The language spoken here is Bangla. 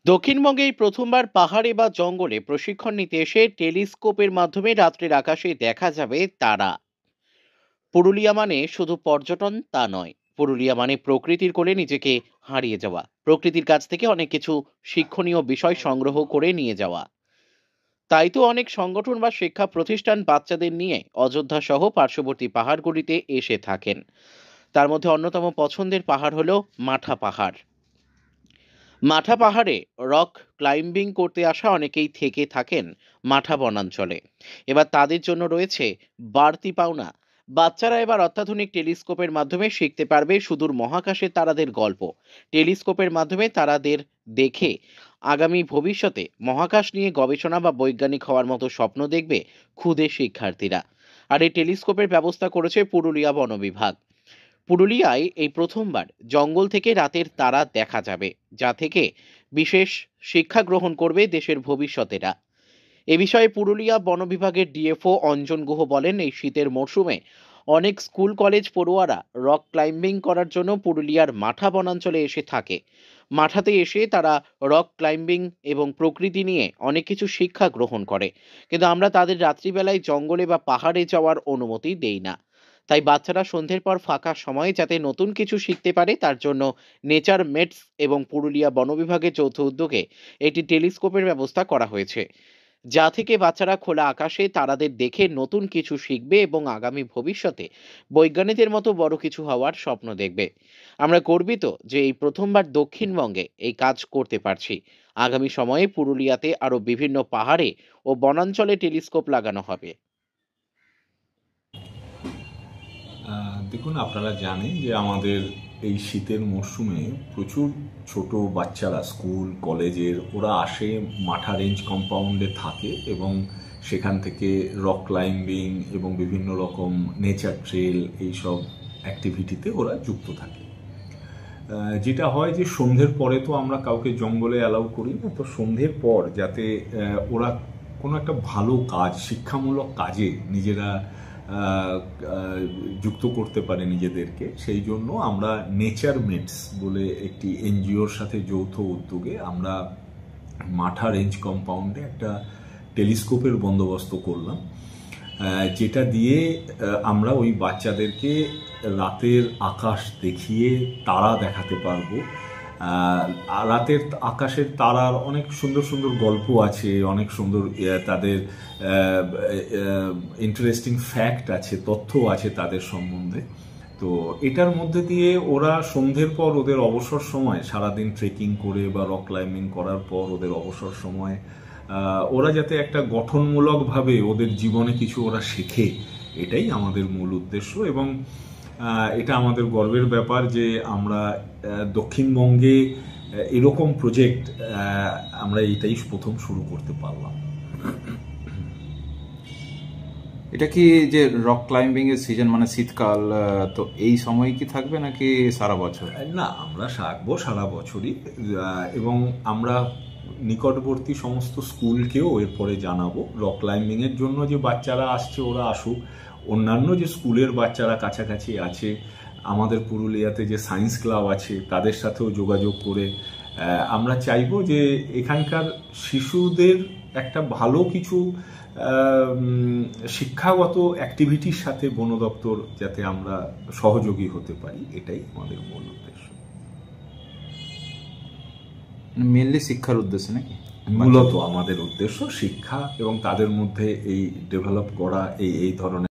দক্ষিণবঙ্গে এই প্রথমবার পাহাড়ে বা জঙ্গলে প্রশিক্ষণ নিতে এসে টেলিস্কোপের মাধ্যমে রাত্রের আকাশে দেখা যাবে তারা। পুরুলিয়া মানে শুধু পর্যটন তা নয়, পুরুলিয়া মানে প্রকৃতির কোলে নিজেকে হারিয়ে যাওয়া, প্রকৃতির কাছ থেকে অনেক কিছু শিক্ষণীয় বিষয় সংগ্রহ করে নিয়ে যাওয়া। তাই তো অনেক সংগঠন বা শিক্ষা প্রতিষ্ঠান বাচ্চাদের নিয়ে অযোধ্যা সহ পার্শ্ববর্তী পাহাড়গুলিতে এসে থাকেন। তার মধ্যে অন্যতম পছন্দের পাহাড় হলো মাঠা পাহাড়। মাঠা পাহাড়ে রক ক্লাইম্বিং করতে আসা অনেকেই থেকে থাকেন মাঠা বনাঞ্চলে। এবার তাদের জন্য রয়েছে বাড়তি পাওনা। বাচ্চারা এবার অত্যাধুনিক টেলিস্কোপের মাধ্যমে শিখতে পারবে সুদূর মহাকাশের তারাদের গল্প। টেলিস্কোপের মাধ্যমে তারাদের দেখে আগামী ভবিষ্যতে মহাকাশ নিয়ে গবেষণা বা বৈজ্ঞানিক হওয়ার মতো স্বপ্ন দেখবে ক্ষুদে শিক্ষার্থীরা। আর এই টেলিস্কোপের ব্যবস্থা করেছে পুরুলিয়া বন বিভাগ। পুরুলিয়ায় এই প্রথমবার জঙ্গল থেকে রাতের তারা দেখা যাবে, যা থেকে বিশেষ শিক্ষা গ্রহণ করবে দেশের ভবিষ্যতেরা। এ বিষয়ে পুরুলিয়া বন বিভাগের ডিএফও অঞ্জন গুহ বলেন, এই শীতের মরশুমে অনেক স্কুল কলেজ পড়ুয়ারা রক ক্লাইম্বিং করার জন্য পুরুলিয়ার মাঠা বনাঞ্চলে এসে থাকে। মাঠাতে এসে তারা রক ক্লাইম্বিং এবং প্রকৃতি নিয়ে অনেক কিছু শিক্ষা গ্রহণ করে, কিন্তু আমরা তাদের রাত্রিবেলায় জঙ্গলে বা পাহাড়ে যাওয়ার অনুমতি দেই না। তাই বাচ্চারা সন্ধ্যের পর ফাঁকা সময়ে যাতে নতুন কিছু শিখতে পারে, তার জন্য নেচার মেটস এবং পুরুলিয়া বন বিভাগের যৌথ উদ্যোগে একটি টেলিস্কোপের ব্যবস্থা করা হয়েছে, যা থেকে বাচ্চারা খোলা আকাশে তারাদের দেখে নতুন কিছু শিখবে এবং আগামী ভবিষ্যতে বৈজ্ঞানিকদের মতো বড় কিছু হওয়ার স্বপ্ন দেখবে। আমরা গর্বিত যে এই প্রথমবার দক্ষিণবঙ্গে এই কাজ করতে পারছি। আগামী সময়ে পুরুলিয়াতে আরো বিভিন্ন পাহাড়ে ও বনাঞ্চলে টেলিস্কোপ লাগানো হবে। দেখুন, আপনারা জানেন যে আমাদের এই শীতের মরশুমে প্রচুর ছোট বাচ্চারা স্কুল কলেজের ওরা আসে, মাঠা রেঞ্জ কম্পাউন্ডে থাকে এবং সেখান থেকে রক ক্লাইম্বিং এবং বিভিন্ন রকম নেচার ট্রেল এইসব অ্যাক্টিভিটিতে ওরা যুক্ত থাকে। যেটা হয় যে সন্ধ্যের পরে তো আমরা কাউকে জঙ্গলে অ্যালাউ করি না, তো সন্ধ্যের পর যাতে ওরা কোনো একটা ভালো কাজ, শিক্ষামূলক কাজে নিজেরা যুক্ত করতে পারে নিজেদেরকে, সেই জন্য আমরা নেচার মেটস বলে একটি এনজিওর সাথে যৌথ উদ্যোগে আমরা মাঠা রেঞ্জ কম্পাউন্ডে একটা টেলিস্কোপের বন্দোবস্ত করলাম, যেটা দিয়ে আমরা ওই বাচ্চাদেরকে রাতের আকাশ দেখিয়ে তারা দেখাতে পারবো। রাতের আকাশের তারার অনেক সুন্দর সুন্দর গল্প আছে, অনেক সুন্দর তাদের ইন্টারেস্টিং ফ্যাক্ট আছে, তথ্য আছে তাদের সম্বন্ধে। তো এটার মধ্যে দিয়ে ওরা সন্ধ্যের পর ওদের অবসর সময়, সারাদিন ট্রেকিং করে বা রক ক্লাইম্বিং করার পর ওদের অবসর সময় ওরা যাতে একটা গঠনমূলকভাবে ওদের জীবনে কিছু ওরা শেখে, এটাই আমাদের মূল উদ্দেশ্য। এবং এটা আমাদের গর্বের ব্যাপার যে আমরা দক্ষিণবঙ্গে এরকম প্রজেক্ট আমরা এইটাই প্রথম শুরু করতে পারলাম। এটা কি যে রক ক্লাইম্বিং এর সিজন, মানে শীতকাল, তো এই সময় কি থাকবে নাকি সারা বছর? না, আমরা থাকবো সারা বছরই, এবং আমরা নিকটবর্তী সমস্ত স্কুলকেও এরপরে জানাবো রক ক্লাইম্বিং এর জন্য যে বাচ্চারা আসছে ওরা আসুক। অন্যান্য যে স্কুলের বাচ্চারা কাছাকাছি আছে, আমাদের পুরুলিয়াতে যে সায়েন্স ক্লাব আছে তাদের সাথেও যোগাযোগ করে আমরা চাইবো যে এখানকার শিশুদের একটা ভালো কিছু শিক্ষাগত অ্যাক্টিভিটির সাথে বন দপ্তর যাতে আমরা সহযোগী হতে পারি, এটাই আমাদের মূল উদ্দেশ্য। মেনলি শিক্ষার উদ্দেশ্য নাকি? মূলত আমাদের উদ্দেশ্য শিক্ষা এবং তাদের মধ্যে এই ডেভেলপ করা এই ধরনের